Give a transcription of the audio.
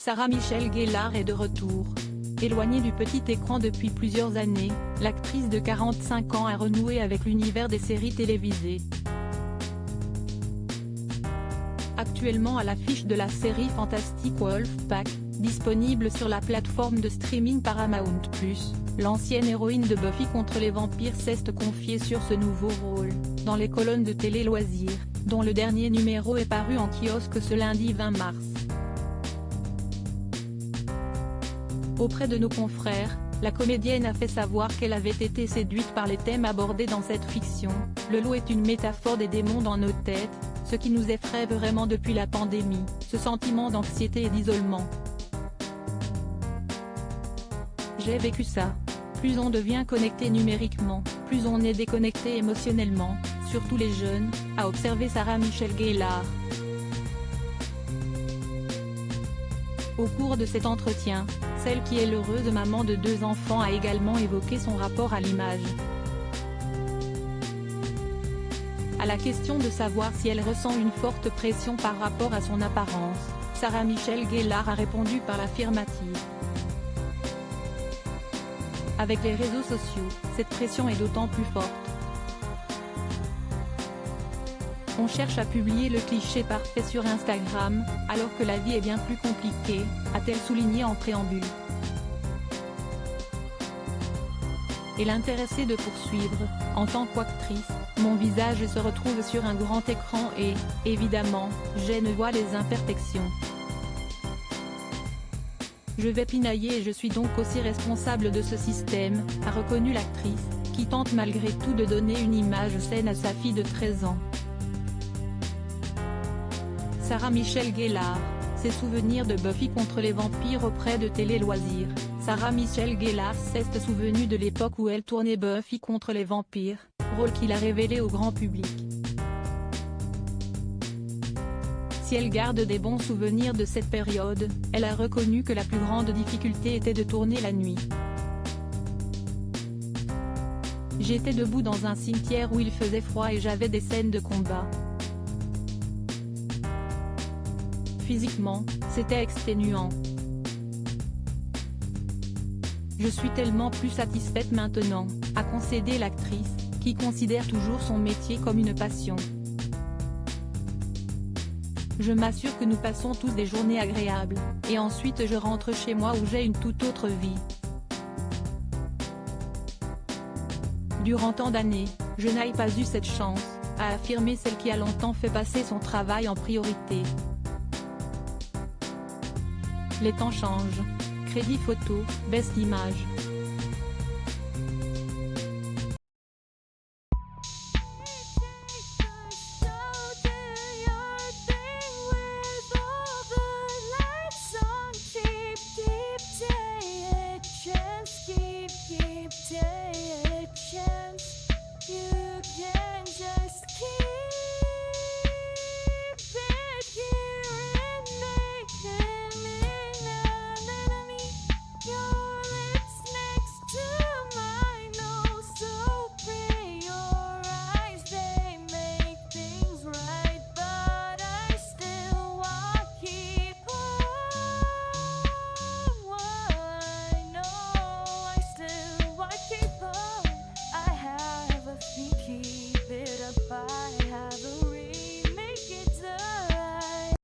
Sarah Michelle Gellar est de retour. Éloignée du petit écran depuis plusieurs années, l'actrice de 45 ans a renoué avec l'univers des séries télévisées. Actuellement à l'affiche de la série fantastique Wolfpack, disponible sur la plateforme de streaming Paramount+, l'ancienne héroïne de Buffy contre les vampires s'est confiée sur ce nouveau rôle, dans les colonnes de Télé Loisirs, dont le dernier numéro est paru en kiosque ce lundi 20 mars. Auprès de nos confrères, la comédienne a fait savoir qu'elle avait été séduite par les thèmes abordés dans cette fiction. Le loup est une métaphore des démons dans nos têtes, ce qui nous effraie vraiment depuis la pandémie, ce sentiment d'anxiété et d'isolement. J'ai vécu ça. Plus on devient connecté numériquement, plus on est déconnecté émotionnellement, surtout les jeunes, a observé Sarah Michelle Gellar. Au cours de cet entretien, celle qui est l'heureuse maman de 2 enfants a également évoqué son rapport à l'image. À la question de savoir si elle ressent une forte pression par rapport à son apparence, Sarah Michelle Gellar a répondu par l'affirmative. Avec les réseaux sociaux, cette pression est d'autant plus forte. On cherche à publier le cliché parfait sur Instagram, alors que la vie est bien plus compliquée, a-t-elle souligné en préambule. Et l'intéressée de poursuivre, en tant qu'actrice, mon visage se retrouve sur un grand écran et, évidemment, je ne vois les imperfections. Je vais pinailler et je suis donc aussi responsable de ce système, a reconnu l'actrice, qui tente malgré tout de donner une image saine à sa fille de 13 ans. Sarah Michelle Gellar, ses souvenirs de Buffy contre les vampires auprès de Télé Loisirs. Sarah Michelle Gellar s'est souvenue de l'époque où elle tournait Buffy contre les vampires, rôle qu'il a révélé au grand public. Si elle garde des bons souvenirs de cette période, elle a reconnu que la plus grande difficulté était de tourner la nuit. J'étais debout dans un cimetière où il faisait froid et j'avais des scènes de combat. Physiquement, c'était exténuant. Je suis tellement plus satisfaite maintenant, a concédé l'actrice, qui considère toujours son métier comme une passion. Je m'assure que nous passons tous des journées agréables, et ensuite je rentre chez moi où j'ai une toute autre vie. Durant tant d'années, je n'ai pas eu cette chance, a affirmé celle qui a longtemps fait passer son travail en priorité. Les temps changent. Crédit photo, Best Image.